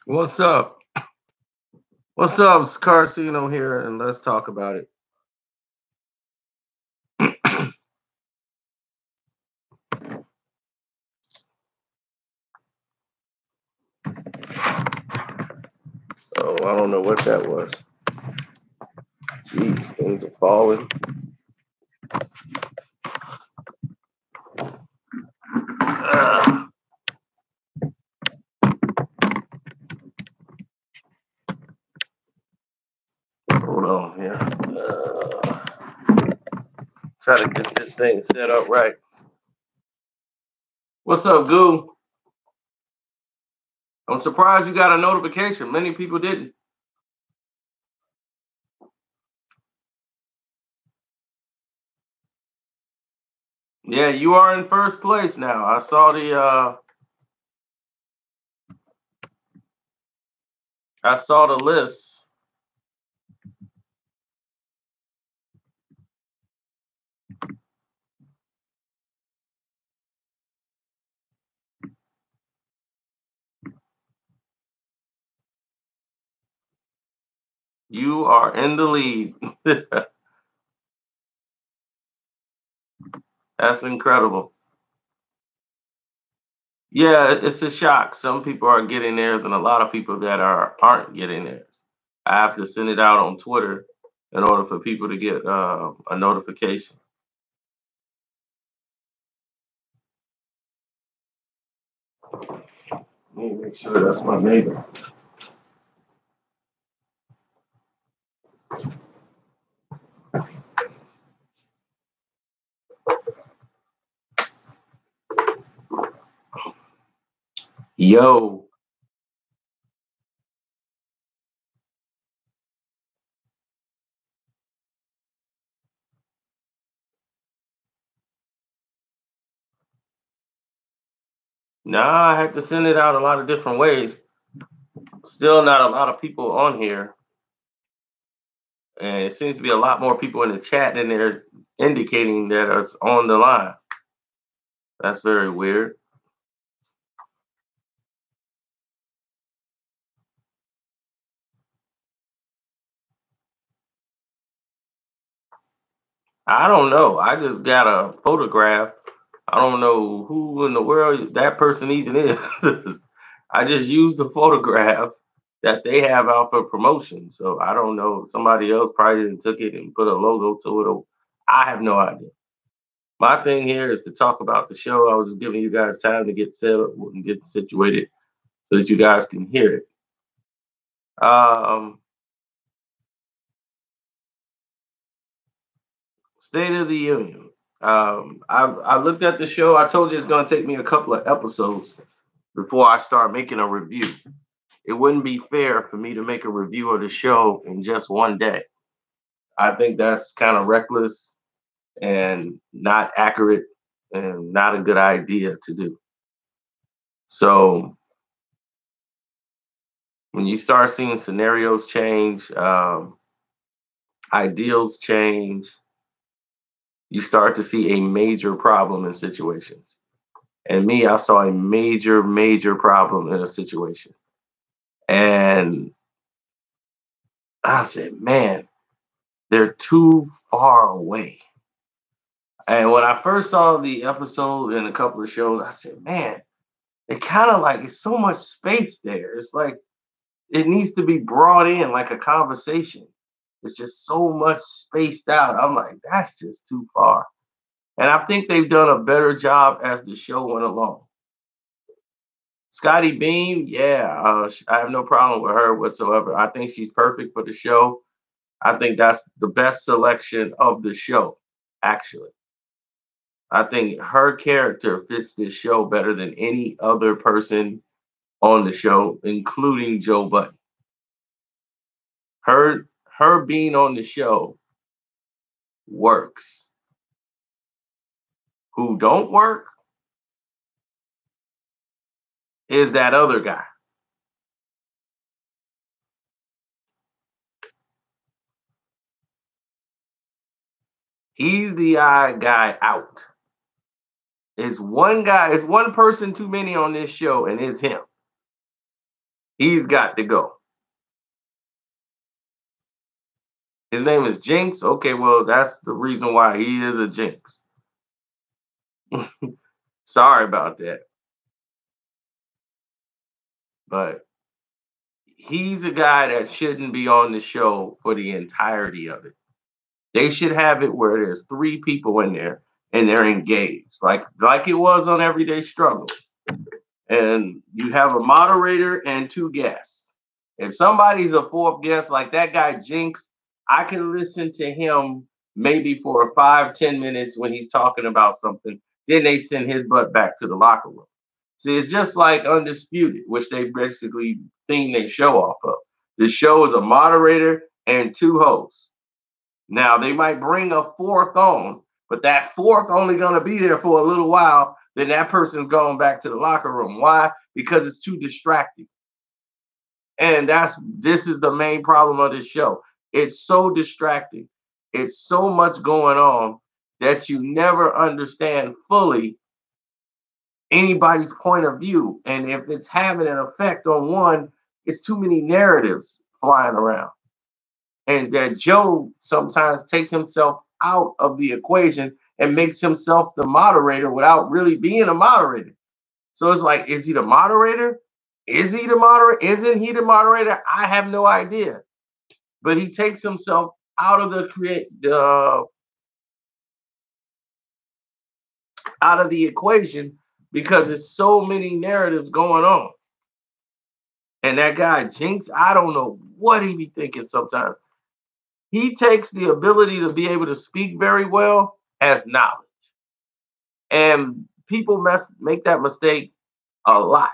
What's up? What's up? It's Carcino here, and let's talk about it. Oh, I don't know what that was. Jeez, things are falling. Ah, hold on here. Try to get this thing set up right. What's up, Goo? I'm surprised you got a notification. Many people didn't. Yeah, you are in first place now. I saw the list. You are in the lead. That's incredible. Yeah, it's a shock. Some people are getting theirs, and a lot of people that aren't getting theirs. I have to send it out on Twitter in order for people to get a notification. Let me make sure that's my neighbor. Yo, nah, I had to send it out a lot of different ways. Still not a lot of people on here, and it seems to be a lot more people in the chat than they're indicating that it's on the line. That's very weird. I don't know. I just got a photograph. I don't know who in the world that person even is. I just used the photograph that they have out for promotion. So I don't know. Somebody else probably didn't took it and put a logo to it. Or I have no idea. My thing here is to talk about the show. I was just giving you guys time to get set up and get situated so that you guys can hear it. Um, State of the Union. I looked at the show. I told you it's going to take me a couple of episodes before I start making a review. It wouldn't be fair for me to make a review of the show in just one day. I think that's kind of reckless and not accurate and not a good idea to do. So when you start seeing scenarios change, ideals change, you start to see a major problem in situations. And me, I saw a major, major problem in a situation. And I said, man, they're too far away. And when I first saw the episode and a couple of shows, I said, man, it kind of like it's so much space there. It's like it needs to be brought in like a conversation. It's just so much spaced out. I'm like, that's just too far. And I think they've done a better job as the show went along. Scotty Beam, yeah, I have no problem with her whatsoever. I think she's perfect for the show. I think that's the best selection of the show, actually. I think her character fits this show better than any other person on the show, including Joe Budden. Her being on the show works. Who don't work is that other guy. He's the odd guy out. It's one guy, it's one person too many on this show, and it's him. He's got to go. His name is Jinx. Okay, well, that's the reason why he is a Jinx. Sorry about that. But he's a guy that shouldn't be on the show for the entirety of it. They should have it where there's three people in there and they're engaged, like it was on Everyday Struggle. And you have a moderator and two guests. If somebody's a fourth guest, like that guy Jinx, I can listen to him maybe for 5-10 minutes when he's talking about something. Then they send his butt back to the locker room. See, it's just like Undisputed, which they basically theme their show off of. The show is a moderator and two hosts. Now they might bring a fourth on, but that fourth only going to be there for a little while. Then that person's going back to the locker room. Why? Because it's too distracting. And this is the main problem of this show. It's so distracting. It's so much going on that you never understand fully anybody's point of view. And if it's having an effect on one, it's too many narratives flying around. And that Joe sometimes takes himself out of the equation and makes himself the moderator without really being a moderator. So it's like, is he the moderator? Is he the moderator? Isn't he the moderator? I have no idea. But he takes himself out of the equation because there's so many narratives going on. And that guy Jinx, I don't know what he be thinking sometimes. He takes the ability to be able to speak very well as knowledge. And people make that mistake a lot.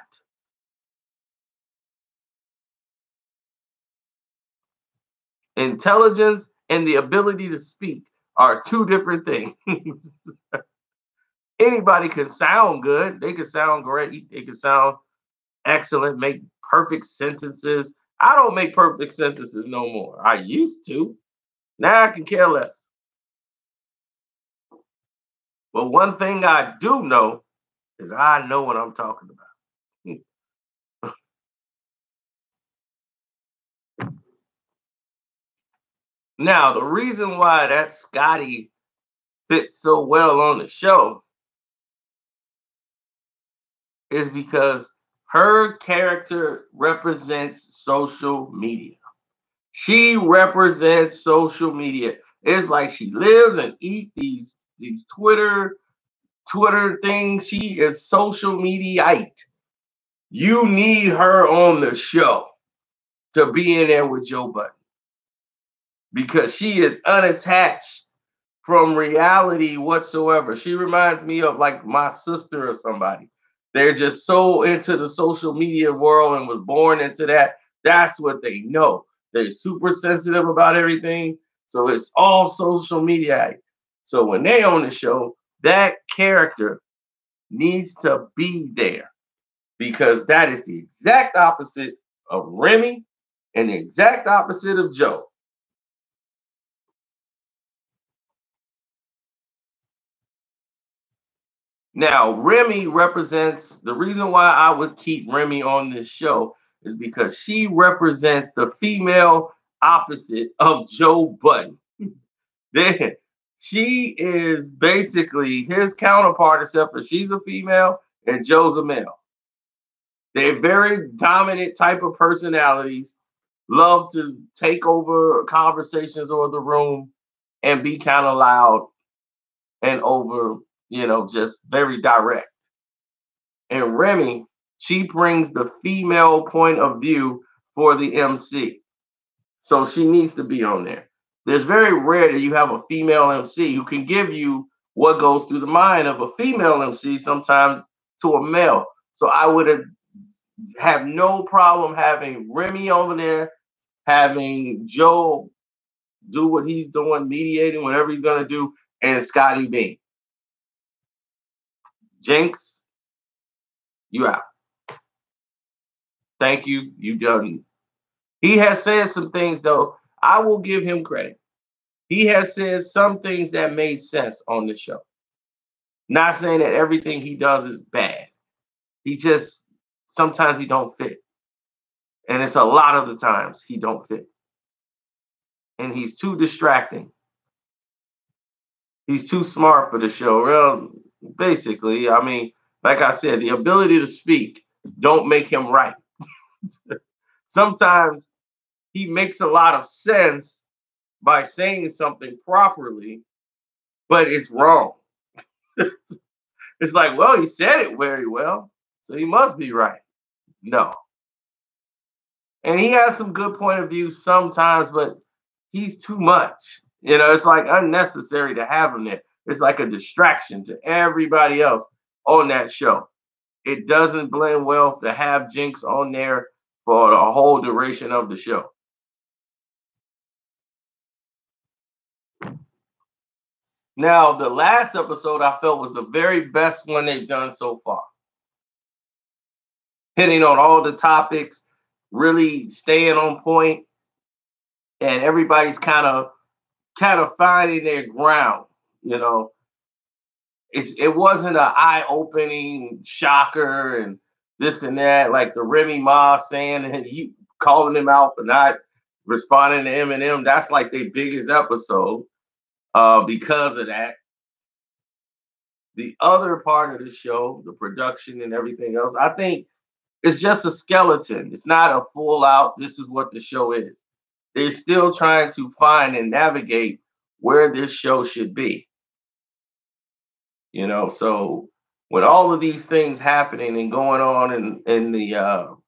Intelligence and the ability to speak are two different things. Anybody can sound good. They can sound great. They can sound excellent, make perfect sentences. I don't make perfect sentences no more. I used to. Now I can care less. But one thing I do know is I know what I'm talking about. Now, the reason why that Scotty fits so well on the show is because her character represents social media. She represents social media. It's like she lives and eats these Twitter things. She is social mediaite. You need her on the show to be in there with Joe Budden because she is unattached from reality whatsoever. She reminds me of like my sister or somebody. They're just so into the social media world and was born into that. That's what they know. They're super sensitive about everything. So it's all social media. So when they on the show, that character needs to be there because that is the exact opposite of Remy and the exact opposite of Joe. Now, Remy represents the reason why I would keep Remy on this show is because she represents the female opposite of Joe Budden. She is basically his counterpart, except for she's a female and Joe's a male. They're very dominant type of personalities, love to take over conversations or the room and be kind of loud and over, just very direct. And Remy, she brings the female point of view for the MC. So she needs to be on there. There's very rare that you have a female MC who can give you what goes through the mind of a female MC sometimes to a male. So I would have no problem having Remy over there, having Joe do what he's doing, mediating, whatever he's going to do, and Scotty B. Jinx, you out. Thank you. You done. He has said some things, though. I will give him credit. He has said some things that made sense on the show. Not saying that everything he does is bad. He just sometimes he don't fit. And it's a lot of the times he don't fit. And he's too distracting. He's too smart for the show. Well, basically, I mean, like I said, the ability to speak don't make him right. Sometimes he makes a lot of sense by saying something properly, but it's wrong. It's like, well, he said it very well, so he must be right. No. And he has some good point of view sometimes, but he's too much. It's like unnecessary to have him there. It's like a distraction to everybody else on that show. It doesn't blend well to have Jinx on there for the whole duration of the show. Now, the last episode I felt was the very best one they've done so far. Hitting on all the topics, really staying on point, and everybody's kind of finding their ground. You know, it wasn't an eye-opening shocker and this and that, like the Remy Ma saying and you calling him out for not responding to Eminem. That's like their biggest episode. Because of that. The other part of the show, the production and everything else, I think it's just a skeleton. It's not a full out, this is what the show is. They're still trying to find and navigate where this show should be. So with all of these things happening and going on in the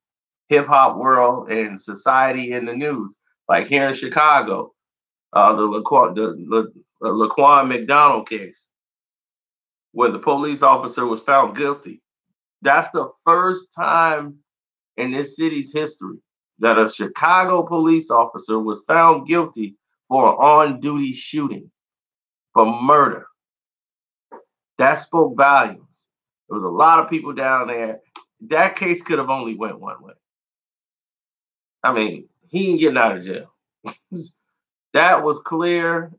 hip hop world and society in the news, like here in Chicago, the Laquan McDonald case, where the police officer was found guilty. That's the first time in this city's history that a Chicago police officer was found guilty for an on-duty shooting for murder. That spoke volumes. There was a lot of people down there. That case could have only went one way. I mean, he ain't getting out of jail. That was clear,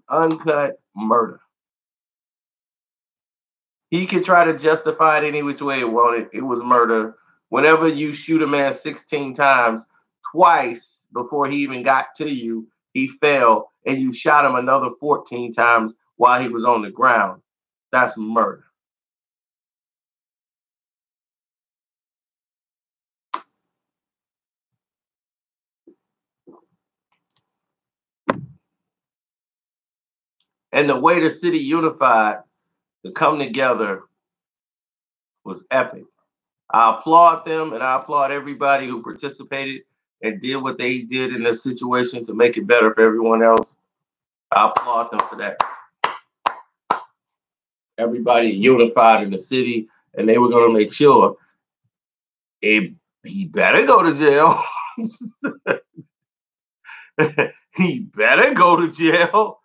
uncut murder. He could try to justify it any which way he wanted. It was murder. Whenever you shoot a man 16 times, twice before he even got to you, he fell, and you shot him another 14 times while he was on the ground. That's murder. And the way the city unified to come together was epic. I applaud them, and I applaud everybody who participated and did what they did in this situation to make it better for everyone else. I applaud them for that. Everybody unified in the city, and they were going to make sure he better go to jail. He better go to jail.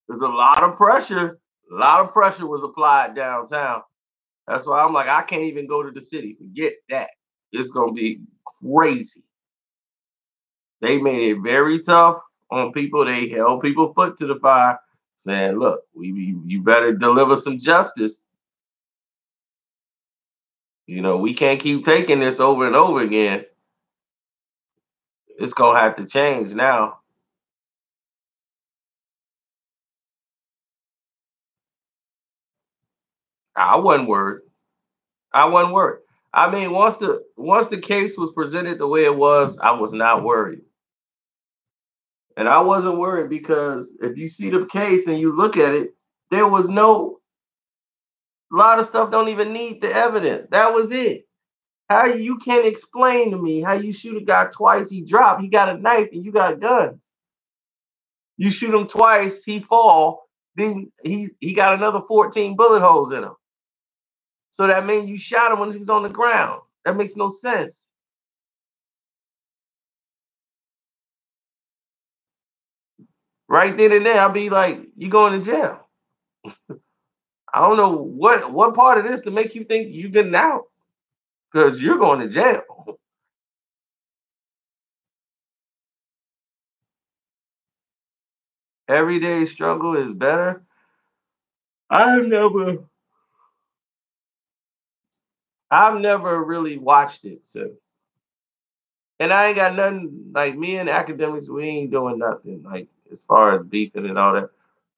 There's a lot of pressure. A lot of pressure was applied downtown. That's why I'm like, I can't even go to the city. Forget that. It's going to be crazy. They made it very tough on people. They held people foot to the fire, saying, look, you better deliver some justice. We can't keep taking this over and over again. It's going to have to change now. I wasn't worried. I wasn't worried. I mean, once the case was presented the way it was, I was not worried. And I wasn't worried because if you see the case and you look at it, there was a lot of stuff don't even need the evidence. That was it. How you can't explain to me how you shoot a guy twice, he dropped, he got a knife, and you got guns. You shoot him twice, he fall, then he got another 14 bullet holes in him. So that means you shot him when he was on the ground. That makes no sense. Right then and there, I'll be like, you going to jail. I don't know what part of this to make you think you getting out, because you're going to jail. Everyday struggle is better. I've never I've never really watched it since. And I ain't got nothing like me and academics. We ain't doing nothing like as far as beefing and all that.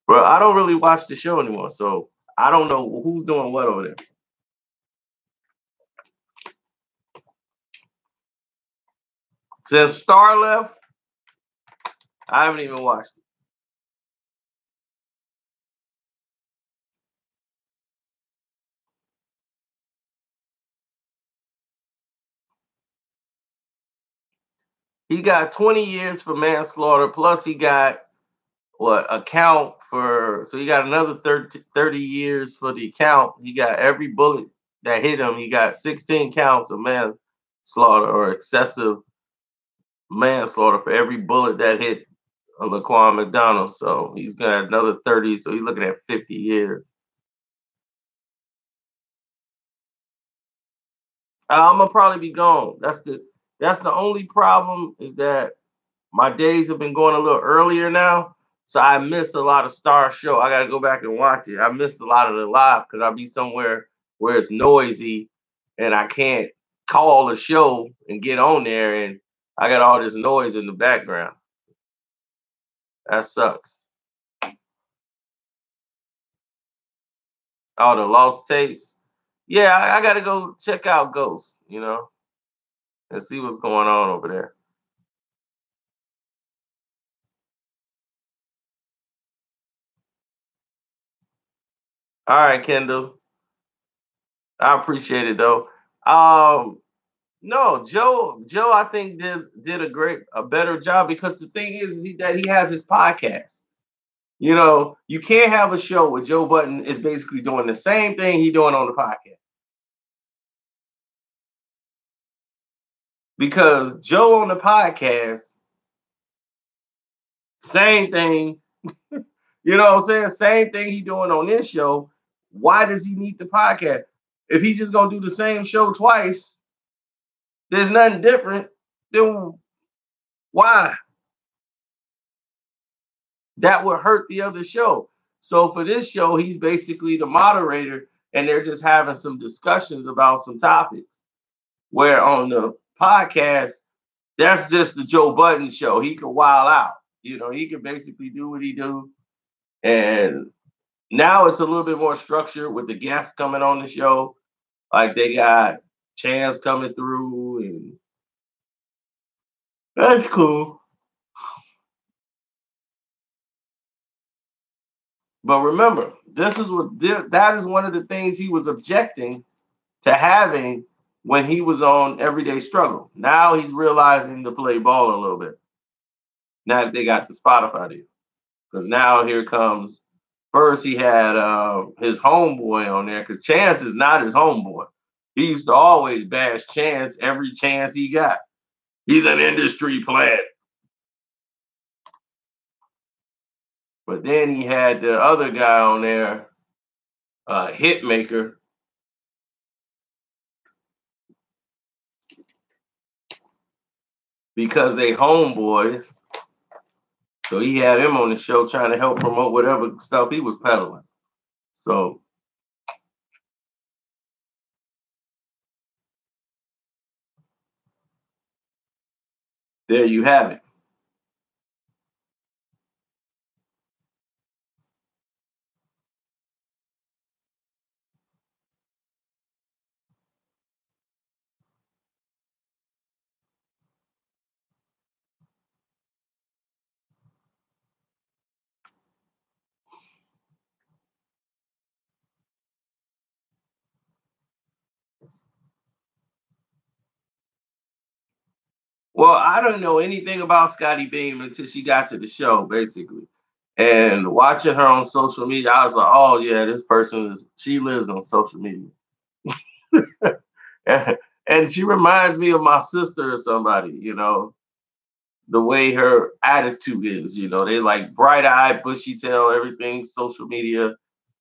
But I don't really watch the show anymore, so I don't know who's doing what over there. Since Star left, I haven't even watched it. He got 20 years for manslaughter, plus he got what account for, so he got another 30 years for the account. He got every bullet that hit him. He got 16 counts of manslaughter or excessive manslaughter for every bullet that hit Laquan McDonald. So he's got another 30. So he's looking at 50 years. I'm gonna probably be gone. That's the only problem is that my days have been going a little earlier now. So I missed a lot of Star show. I gotta go back and watch it. I missed a lot of the live because I'll be somewhere where it's noisy and I can't call the show and get on there and I got all this noise in the background. That sucks. All the lost tapes. Yeah, I gotta go check out Ghost, and see what's going on over there. All right, Kendall. I appreciate it though. Um, no, Joe, I think did a better job because the thing is that he has his podcast. You can't have a show where Joe Button is basically doing the same thing he doing on the podcast because Joe on the podcast, same thing. You know what I'm saying? Same thing he doing on this show. Why does he need the podcast? If he's just gonna do the same show twice, there's nothing different. Then why? That would hurt the other show. So for this show, he's basically the moderator, and they're just having some discussions about some topics. Where on the podcast, that's just the Joe Budden show. He can wild out. He can basically do what he do. And now it's a little bit more structured with the guests coming on the show. Like they got Chance coming through, and that's cool. But remember, that is one of the things he was objecting to having when he was on Everyday Struggle. Now he's realizing to play ball a little bit. Now that they got the Spotify deal, because now here comes. First, he had his homeboy on there because Chance is not his homeboy. He used to always bash Chance every chance he got. He's an industry plant. But then he had the other guy on there, Hitmaker, because they homeboys. So he had him on the show trying to help promote whatever stuff he was peddling. So there you have it. Well, I don't know anything about Scotty Beam until she got to the show, basically. And watching her on social media, I was like, oh yeah, she lives on social media. And she reminds me of my sister or somebody, the way her attitude is, they like bright eyed, bushy tail, everything social media.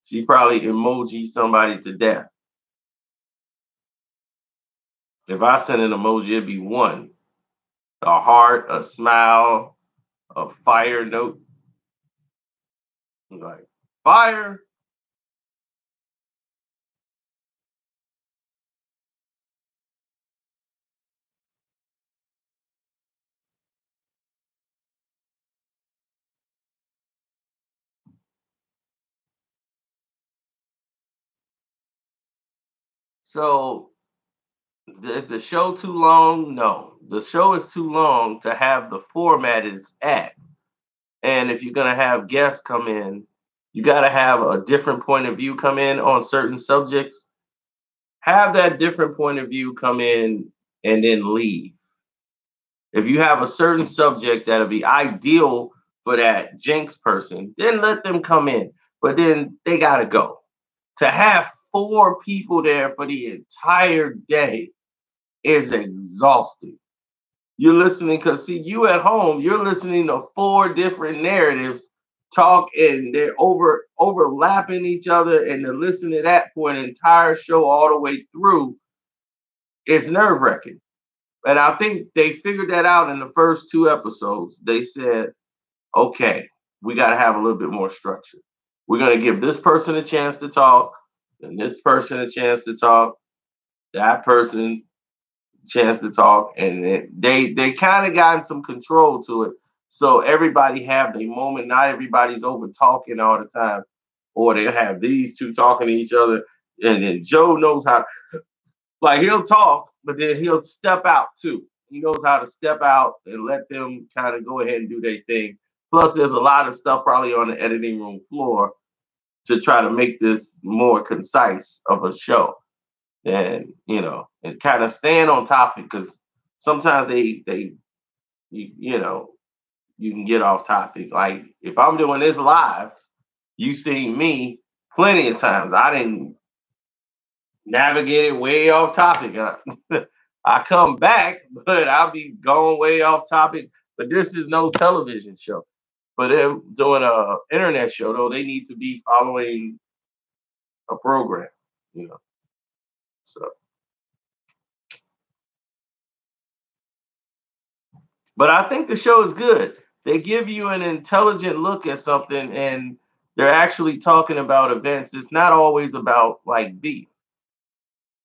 She probably emoji somebody to death. If I send an emoji, it'd be one, a heart, a smile, a fire note, like fire. So is the show too long? No. The show is too long to have the format it's at. And if you're gonna have guests come in, you gotta have a different point of view come in on certain subjects. Have that different point of view come in and then leave. If you have a certain subject that'll be ideal for that Jinx person, then let them come in. But then they gotta go. To have four people there for the entire day is exhausting. You're listening because see, you at home, you're listening to four different narratives talk and they're overlapping each other, and to listen to that for an entire show all the way through is nerve-wracking. And I think they figured that out in the first two episodes. They said, okay, we got to have a little bit more structure. We're going to give this person a chance to talk, and this person a chance to talk, that person chance to talk, and they kind of gotten some control to it. So everybody have their moment. Not everybody's over talking all the time, or they have these two talking to each other. And then Joe knows how, like he'll talk, but then he'll step out too. He knows how to step out and let them kind of go ahead and do their thing. Plus, there's a lot of stuff probably on the editing room floor to try to make this more concise of a show, and and kind of staying on topic, because sometimes you know you can get off topic. Like if I'm doing this live, you see me plenty of times. I didn't navigate it way off topic. I come back, but I'll be going way off topic. But this is no television show. But them doing a internet show though, they need to be following a program, you know. So, but I think the show is good. They give you an intelligent look at something, and they're actually talking about events. It's not always about like beef.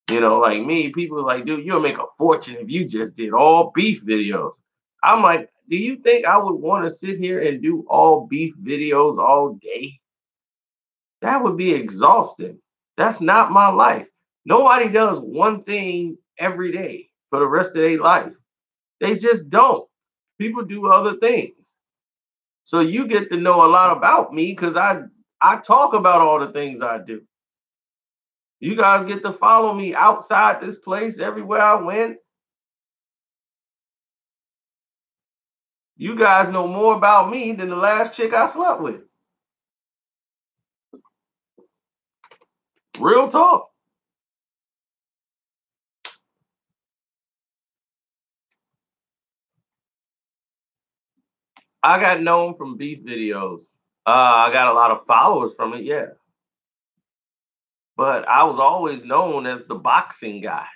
Like me, people are like, dude, you'll make a fortune if you just did all beef videos. I'm like, do you think I would want to sit here and do all beef videos all day? That would be exhausting. That's not my life. Nobody does one thing every day for the rest of their life. They just don't. People do other things. So you get to know a lot about me because I talk about all the things I do. You guys get to follow me outside this place everywhere I went. You guys know more about me than the last chick I slept with. Real talk. I got known from beef videos. I got a lot of followers from it, yeah. But I was always known as the boxing guy.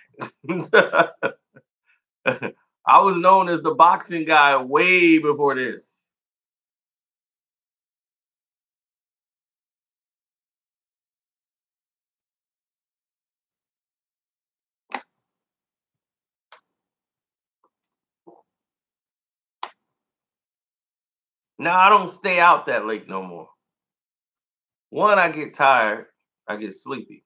I was known as the boxing guy way before this. Now I don't stay out that late no more. One, I get tired, I get sleepy.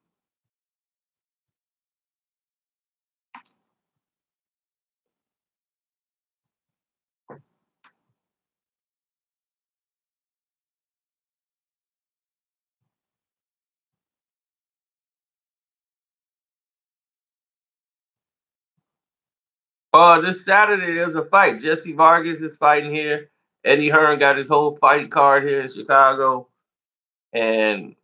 This Saturday there's a fight. Jesse Vargas is fighting here. Eddie Hearn got his whole fight card here in Chicago, and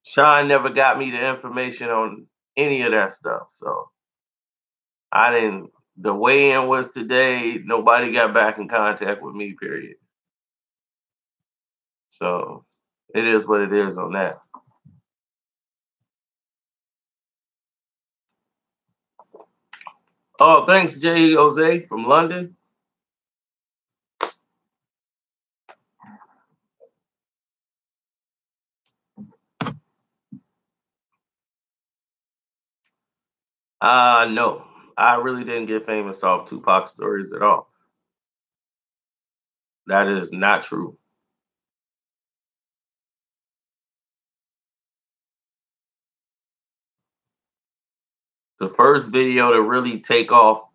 Sean never got me the information on any of that stuff. So I didn't. The weigh-in was today. Nobody got back in contact with me. Period. So it is what it is on that. Oh, thanks, Jay Jose from London. No, I really didn't get famous off Tupac stories at all. That is not true. The first video to really take off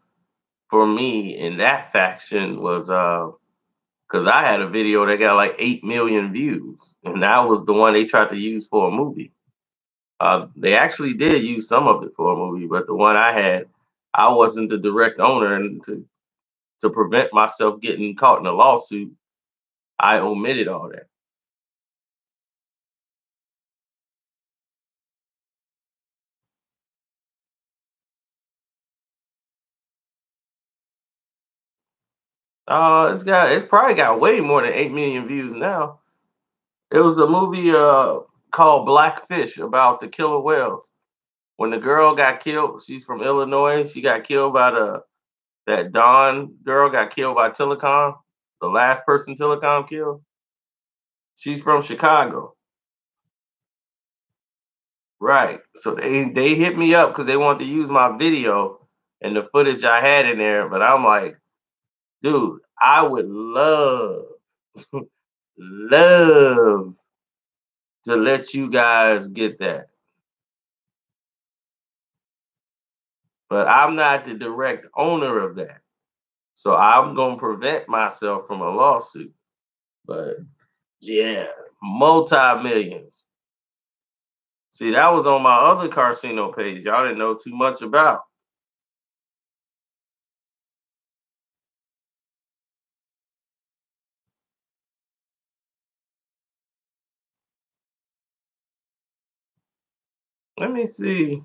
for me in that faction was because I had a video that got like 8 million views, and that was the one they tried to use for a movie. They actually did use some of it for a movie, but the one I had, I wasn't the direct owner, and to prevent myself getting caught in a lawsuit, I omitted all that. It's probably got way more than 8 million views now. It was a movie called Blackfish about the killer whales. When the girl got killed, she's from Illinois. She got killed by that Dawn girl got killed by Telecom, the last person Telecom killed. She's from Chicago. Right. So they hit me up because they wanted to use my video and the footage I had in there. But I'm like, dude, I would love to let you guys get that. But I'm not the direct owner of that. So I'm gonna prevent myself from a lawsuit. But yeah, multi-millions. See, that was on my other Carcino page. Y'all didn't know too much about. Let me see.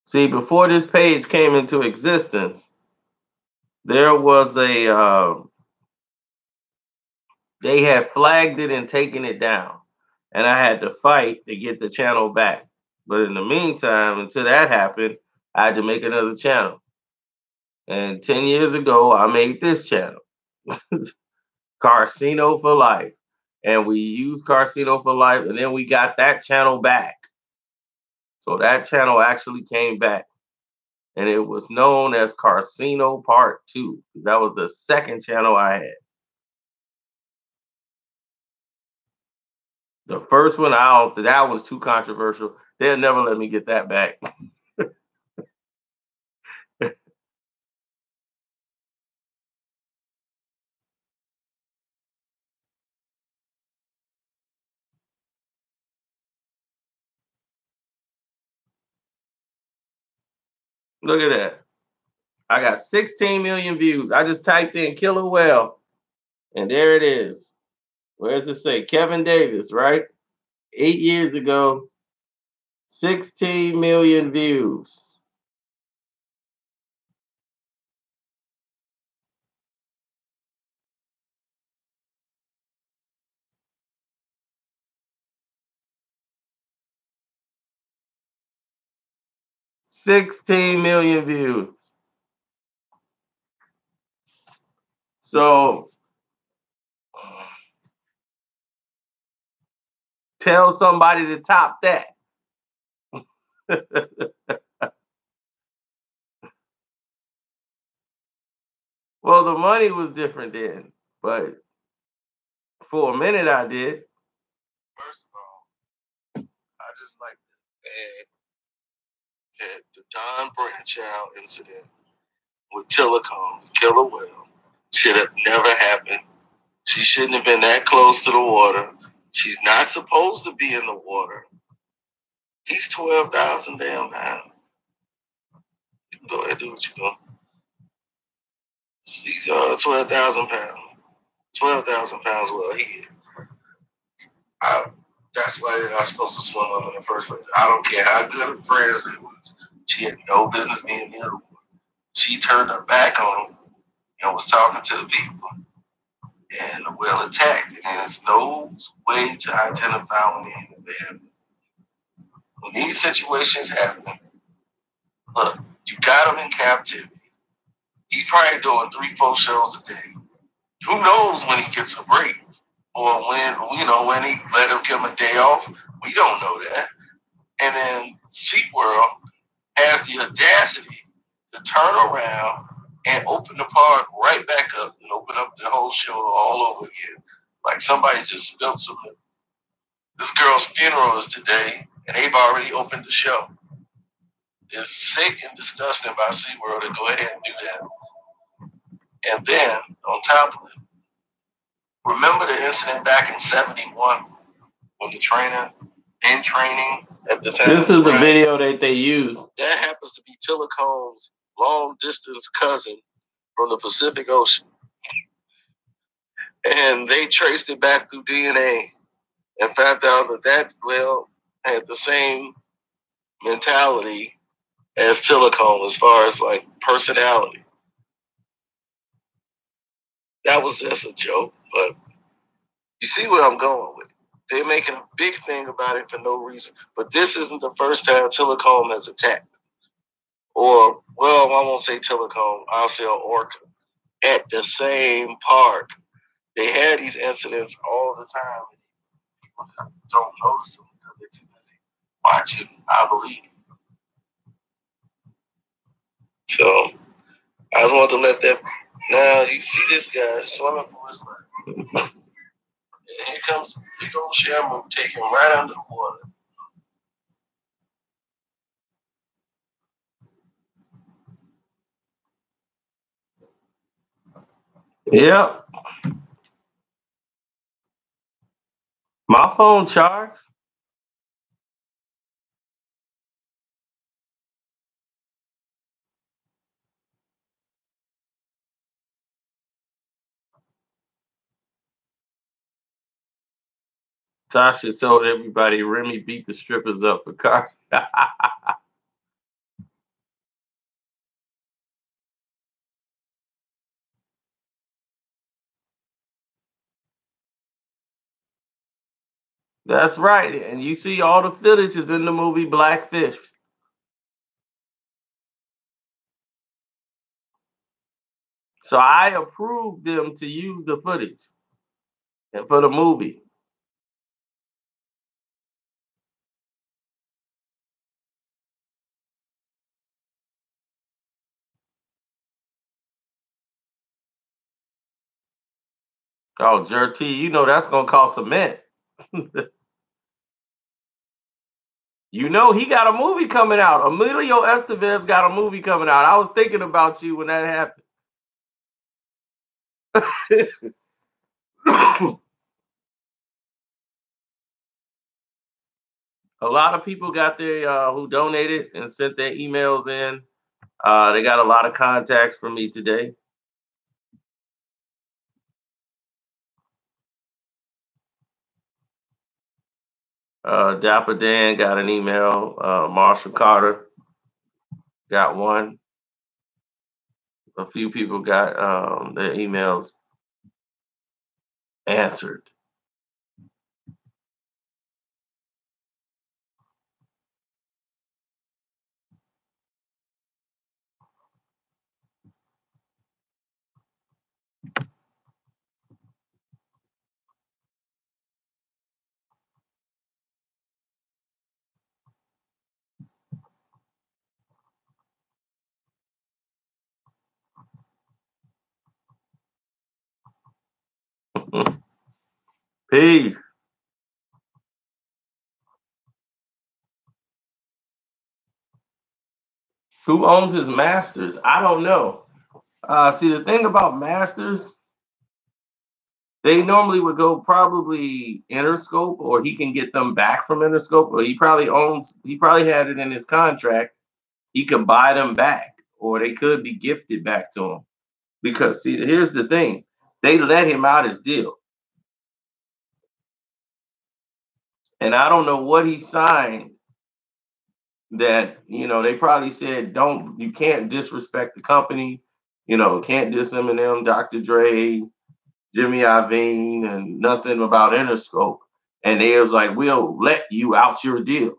See, before this page came into existence, there was they had flagged it and taken it down, and I had to fight to get the channel back. But in the meantime, until that happened, I had to make another channel. And 10 years ago, I made this channel, Carcino for Life. And we used Carcino for Life, and then we got that channel back. So that channel actually came back. And it was known as Carcino Part 2, because that was the second channel I had. The first one out, that was too controversial. They'll never let me get that back. Look at that. I got 16 million views. I just typed in killer whale, and there it is. Where does it say? Kevin Davis, right? 8 years ago, 16 million views. $16 million views. So tell somebody to top that. Well, the money was different then, but for a minute I did. First of all, I just like to add that the Don Branchow incident with Telecom, the killer whale, should have never happened. She shouldn't have been that close to the water. She's not supposed to be in the water. He's 12,000 damn pounds. You can go ahead and do what you're doing. He's 12,000 pounds. 12,000 pounds, well, that's why they're not supposed to swim up in the first place. I don't care how good a president was. She had no business being near the water. She turned her back on him and was talking to the people. And the whale attacked. And there's no way to identify when they happen. When these situations happen, look, you got him in captivity. He's probably doing 3-4 shows a day. Who knows when he gets a break? Or when he let him give him a day off? We don't know that. And then SeaWorld has the audacity to turn around and open the park right back up and open up the whole show all over again. Like somebody just spilled some milk. This girl's funeral is today, and they've already opened the show. It's sick and disgusting by SeaWorld to go ahead and do that. And then, on top of it, remember the incident back in 71 when the trainer in training at the time? This is the video that they use. That happens to be Telecomb's long distance cousin from the Pacific Ocean. And they traced it back through DNA and found out that well had the same mentality as Telecom as far as like personality. That was just a joke, but you see where I'm going with it. They're making a big thing about it for no reason. But this isn't the first time Telecom has attacked. Or, well, I won't say Telecom, I'll say Orca. At the same park. They had these incidents all the time. People just don't notice them because they're too busy watching, I believe. So, I just wanted to let that. Now, you see this guy swimming for his life. And here comes big old Sherman taking him right under the water. Yep. My phone charged. Tasha told everybody Remy beat the strippers up for car. That's right. And you see all the footage is in the movie Blackfish. So I approved them to use the footage and for the movie. Oh, Jerty, you know that's gonna cost cement. You know he got a movie coming out. Emilio Estevez got a movie coming out. I was thinking about you when that happened. A lot of people got their who donated and sent their emails in. They got a lot of contacts from me today. Dapper Dan got an email. Marshall Carter got one. A few people got their emails answered. Peace. Who owns his masters? I don't know. See, the thing about masters, they normally would go probably Interscope, or he can get them back from Interscope, or he probably had it in his contract. He could buy them back, or they could be gifted back to him. Because see, here's the thing. They let him out his deal. And I don't know what he signed that, they probably said, you can't disrespect the company, can't diss Eminem, Dr. Dre, Jimmy Iovine, and nothing about Interscope. And they was like, we'll let you out your deal.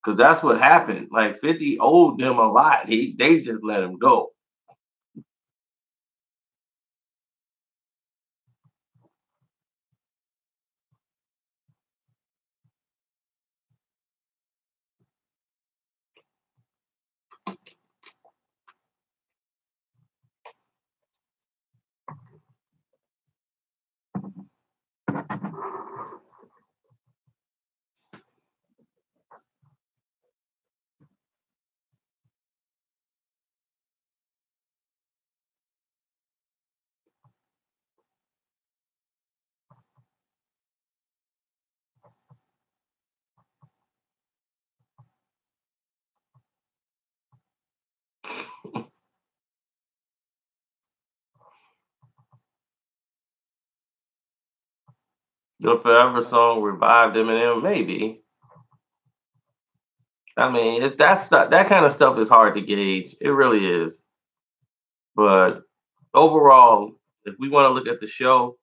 Because that's what happened. Like 50 owed them a lot. They just let him go. The Forever song revived Eminem, maybe. I mean, that kind of stuff is hard to gauge. It really is. But overall, if we want to look at the show,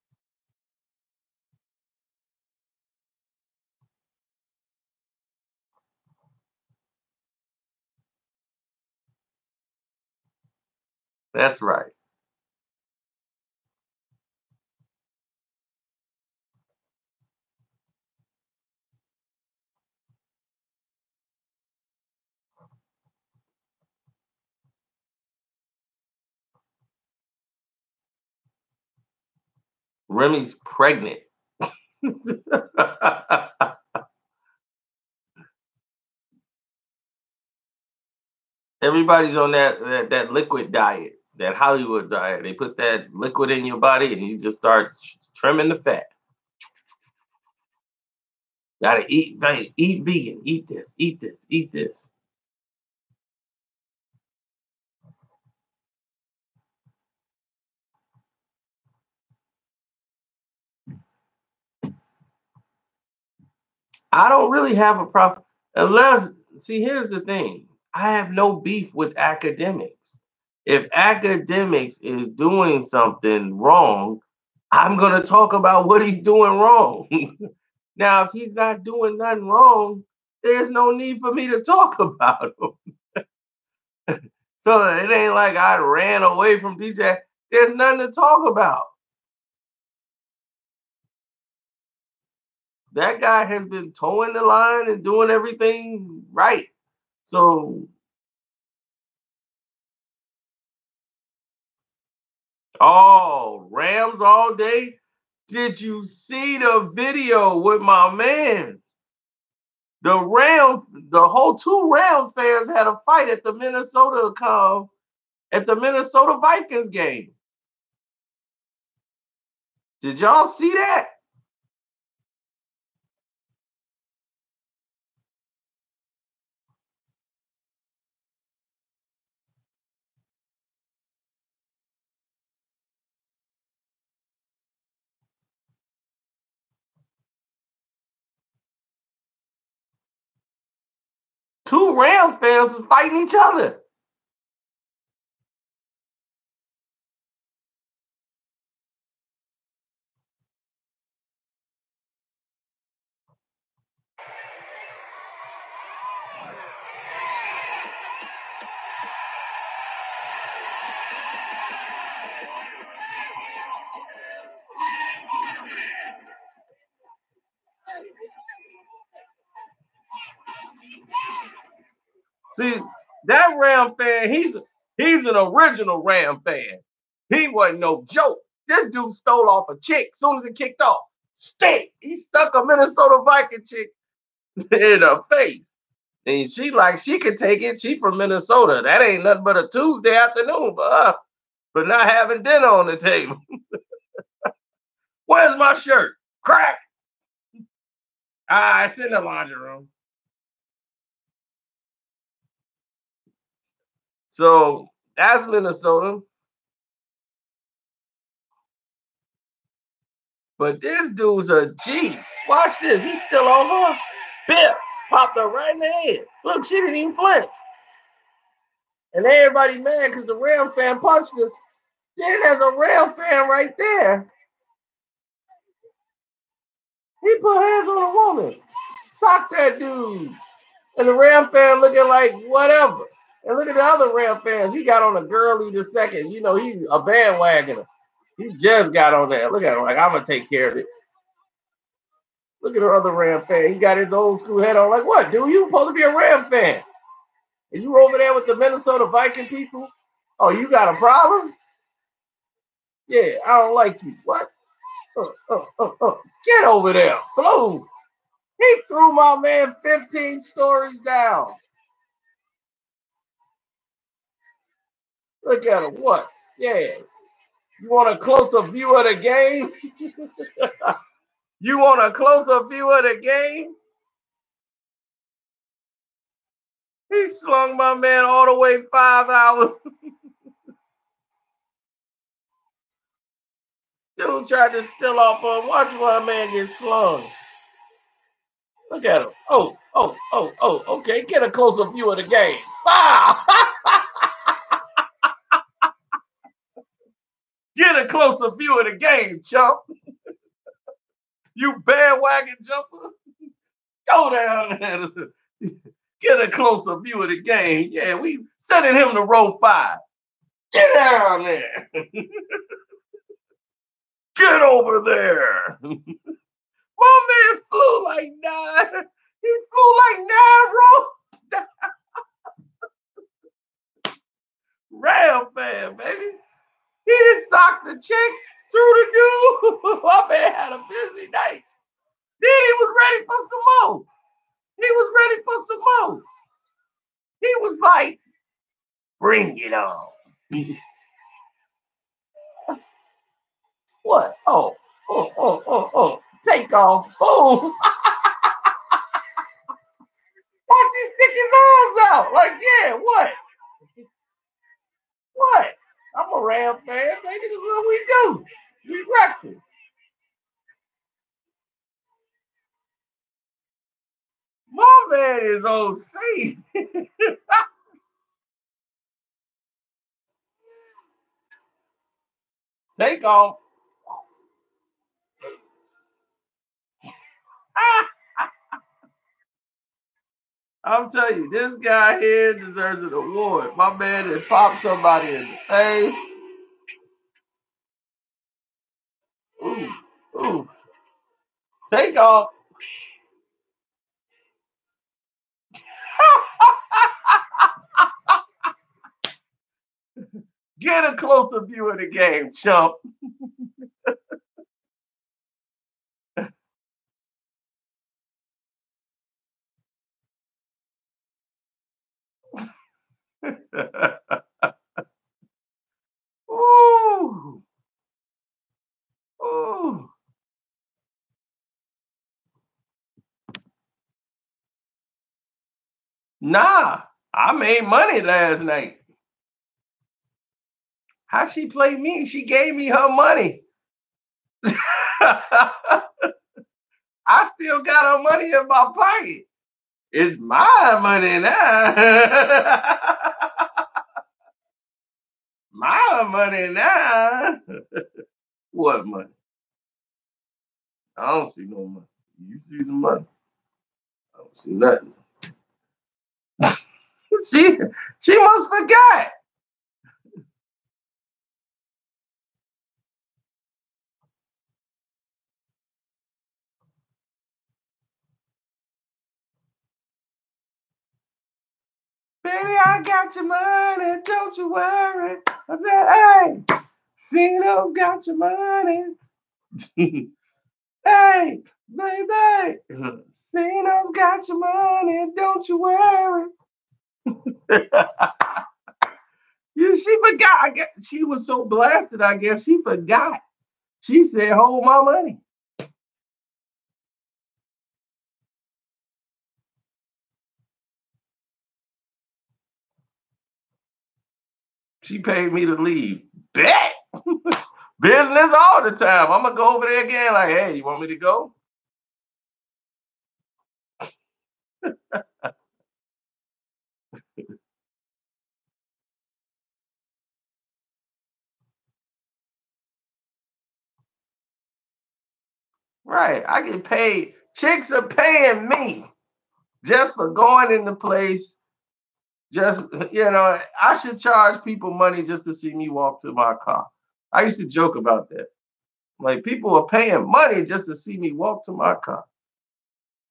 that's right. Remy's pregnant. Everybody's on that liquid diet, that Hollywood diet. They put that liquid in your body and you just start trimming the fat. Gotta eat, right? Eat vegan. Eat this. Eat this. Eat this. I don't really have a problem unless. See, here's the thing. I have no beef with academics. If academics is doing something wrong, I'm gonna talk about what he's doing wrong. Now, if he's not doing nothing wrong, there's no need for me to talk about him. So it ain't like I ran away from DJ. There's nothing to talk about. That guy has been towing the line and doing everything right. So, oh, Rams all day. Did you see the video with my man's? The whole two Ram fans had a fight at the Minnesota Vikings game. Did y'all see that? Two Rams fans was fighting each other. See, that Ram fan, he's an original Ram fan. He wasn't no joke. This dude stole off a chick as soon as it kicked off. Stick. He stuck a Minnesota Viking chick in her face. And she could take it. She from Minnesota. That ain't nothing but a Tuesday afternoon for her. For not having dinner on the table. Where's my shirt? Crack. It's in the laundry room. So that's Minnesota. But this dude's a G. Watch this. He's still on her. Biff popped her right in the head. Look, she didn't even flinch. And everybody mad because the Ram fan punched her. Then there's a Ram fan right there. He put hands on a woman. Sock that dude. And the Ram fan looking like whatever. And look at the other Ram fans. He got on a girlie the second. You know, he's a bandwagoner. He just got on there. Look at him like, I'm going to take care of it. Look at the other Ram fan. He got his old school head on. Like, what, dude? You supposed to be a Ram fan. And you over there with the Minnesota Viking people? Oh, you got a problem? Yeah, I don't like you. What? Get over there. Blow. He threw my man 15 stories down. Look at him. What? Yeah. You want a closer view of the game? You want a closer view of the game? He slung my man all the way 5 hours. Dude tried to steal off her. Watch my man get slung. Look at him. Okay. Get a closer view of the game. Ah! Get a closer view of the game, chump. You bandwagon jumper. Go down there. Get a closer view of the game. Yeah, we sending him to row 5. Get down there. Get over there. My man flew like 9. He flew like 9 rows. Ram fan, baby. He just socked the chick through the dude. My man had a busy night. Then he was ready for some more. He was like, bring it on. What? Oh. Take off. Oh. Watch he stick his arms out. Like, yeah, what? What? I'm a Ram fan, baby. This is what we do. We breakfast. My man is on safe. Take off. I'm telling you, this guy here deserves an award. My man has popped somebody in the face. Ooh. Take off. Get a closer view of the game, chump. Ooh. Nah, I made money last night. How she play me? She gave me her money. I still got her money in my pocket. It's my money now. My money now. What money? I don't see no money. You see some money? I don't see nothing. She must forgot. Baby, I got your money, don't you worry. I said, hey, Cino's got your money. Hey, baby, Cino's got your money, don't you worry. She forgot. I guess she was so blasted, I guess she forgot. She said, hold my money. She paid me to leave. Bet. Business all the time. I'm going to go over there again like, hey, you want me to go? Right. I get paid. Chicks are paying me just for going in the place. Just, I should charge people money just to see me walk to my car. I used to joke about that. Like, people are paying money just to see me walk to my car.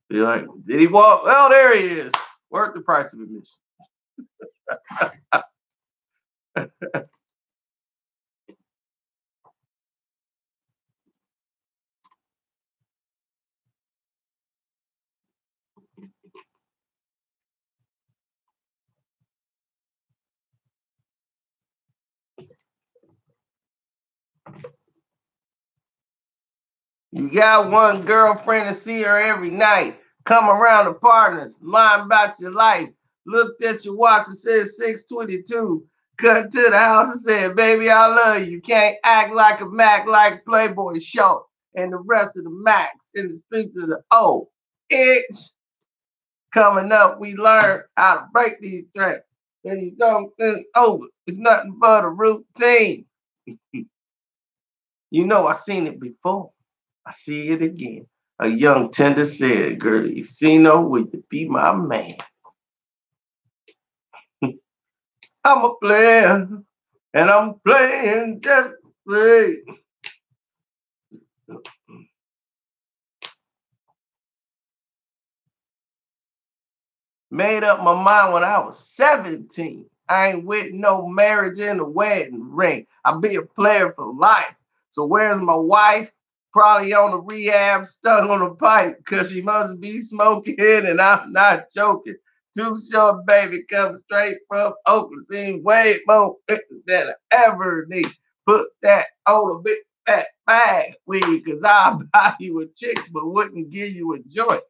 You're like, did he walk? Well, there he is. Worth the price of admission. You got one girlfriend to see her every night. Come around the partners, lying about your life. Looked at your watch and said 6:22. Cut to the house and said, baby, I love you. Can't act like a Mac like Playboy Show and the rest of the Macs in the streets of the O. Itch. Coming up, we learned how to break these tracks. When you don't think over, it's nothing but a routine. You know, I seen it before. I see it again. A young tender said, girl, you see no, will you be my man? I'm a player, and I'm playing just to play. Made up my mind when I was 17. I ain't with no marriage and a wedding ring. I'll be a player for life. So where's my wife? Probably on the rehab, stuck on a pipe, because she must be smoking, and I'm not joking. Too short, baby, coming straight from Oakland. Seen way more than I ever need. Put that on a big fat bag weed, because I'll buy you a chick, but wouldn't give you a joint.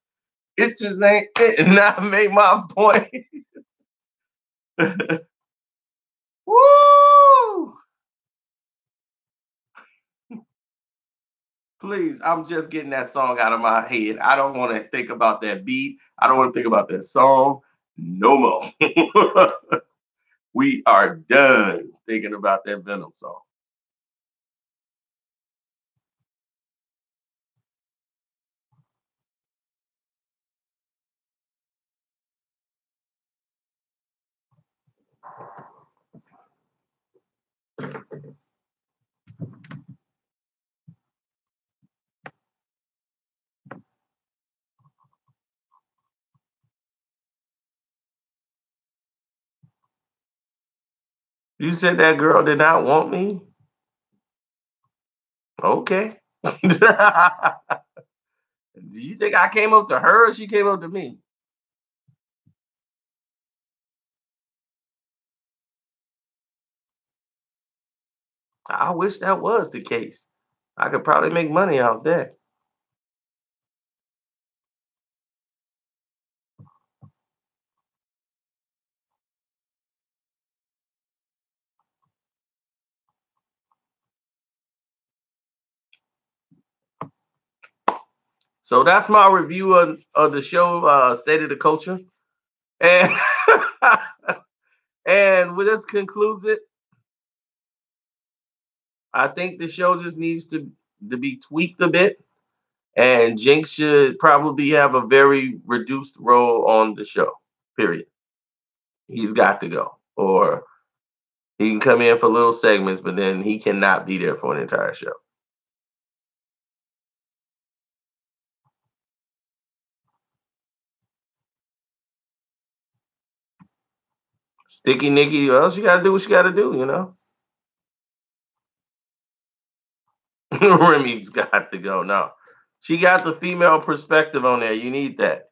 It just ain't it. And I made my point. Woo! Please, I'm just getting that song out of my head. I don't want to think about that beat. I don't want to think about that song no more. We are done thinking about that Venom song. You said that girl did not want me? Okay. Do you think I came up to her or she came up to me? I wish that was the case. I could probably make money out there. So that's my review of the show, State of the Culture. And and with this concludes it. I think the show just needs to be tweaked a bit. And Jinx should probably have a very reduced role on the show. Period. He's got to go. Or he can come in for little segments, but then he cannot be there for an entire show. Sticky Nicky, well, she gotta do what she gotta do, you know. Remy's got to go. No. She got the female perspective on there. You need that.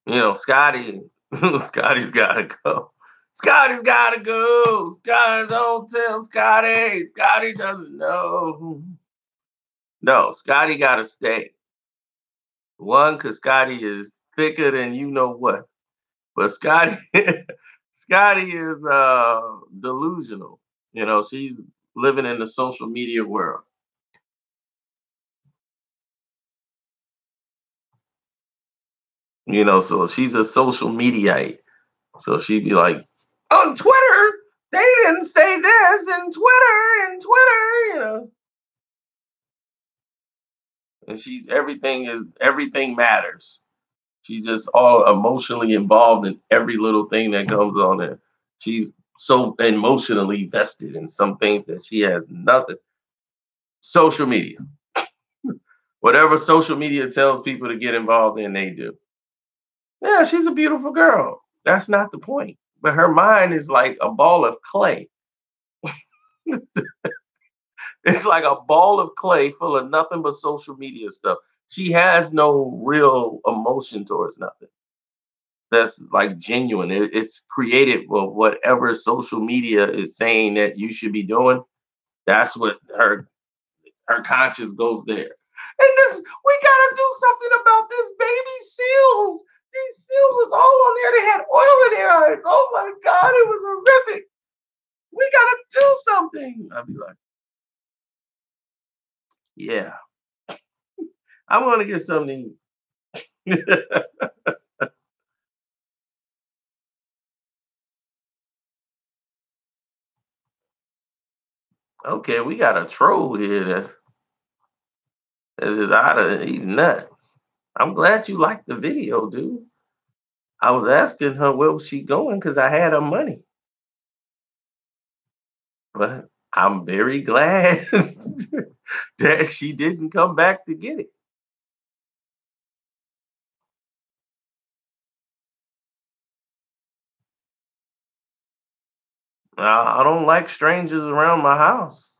You know, Scotty, Scotty's gotta go. Scotty's gotta go. Scotty, don't tell Scotty. Scotty doesn't know. No, Scotty gotta stay. One, because Scotty is thicker than you know what. But Scotty, Scotty is delusional. You know, she's living in the social media world. You know, so she's a social mediaite. So she'd be like, on Twitter, they didn't say this, and Twitter, you know. And she's everything matters. She's just all emotionally involved in every little thing that comes on there. She's so emotionally vested in some things that she has nothing. Social media. Whatever social media tells people to get involved in, they do. Yeah, she's a beautiful girl. That's not the point. But her mind is like a ball of clay. It's like a ball of clay full of nothing but social media stuff. She has no real emotion towards nothing. that's like genuine. It's created well, whatever social media is saying that you should be doing. That's what her conscience goes there. And this, we gotta do something about this baby seals. These seals was all on there. They had oil in their eyes. Oh my God, it was horrific. We gotta do something. I'd be like, yeah, I want to get something. Okay, we got a troll here that's just out of he's nuts. I'm glad you liked the video, dude. I was asking her where was she going because I had her money. But I'm very glad that she didn't come back to get it. I don't like strangers around my house.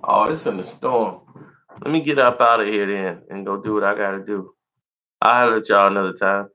Oh, it's in the storm. Let me get up out of here then and go do what I gotta do. I'll holler at y'all another time.